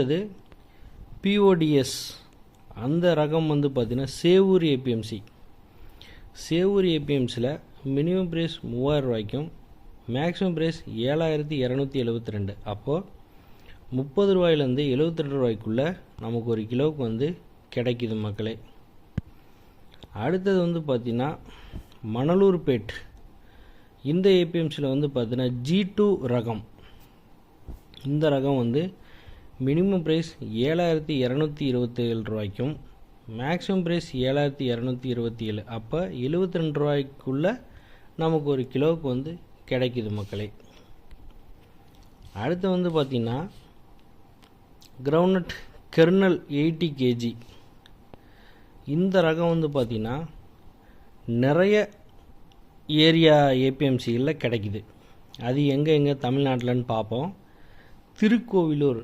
அது PODS அந்த ரகம் வந்து பார்த்திங்கன்னா சேவூர் APMC. சேவூர் APMCயில் மினிமம் ப்ரைஸ் 3000 ரூபாய்க்கும் மேக்ஸிமம் ப்ரைஸ் 7272. அப்போது 30 ரூபாயிலேருந்து 72 ரூபாய்க்குள்ளே நமக்கு ஒரு கிலோவுக்கு வந்து கிடைக்கிது மக்களே. அடுத்தது வந்து பார்த்திங்கன்னா மணலூர்பேட். இந்த APMCயில் வந்து பார்த்திங்கன்னா G2 ரகம். இந்த ரகம் வந்து மினிமம் ப்ரைஸ் 7227 ரூபாய்க்கும் மேக்ஸிமம் ப்ரைஸ் 7227. அப்போ 72 ரூபாய்க்குள்ளே நமக்கு ஒரு கிலோவுக்கு வந்து கிடைக்கிது மக்களே. அடுத்து வந்து பார்த்திங்கன்னா கிரவுண்ட்நட் கெர்னல் 80 kg. இந்த ரகம் வந்து பார்த்திங்கன்னா நிறைய ஏரியா APMCகளில் கிடைக்கிது. அது எங்கே தமிழ்நாட்டில்னு பார்ப்போம். திருக்கோவிலூர்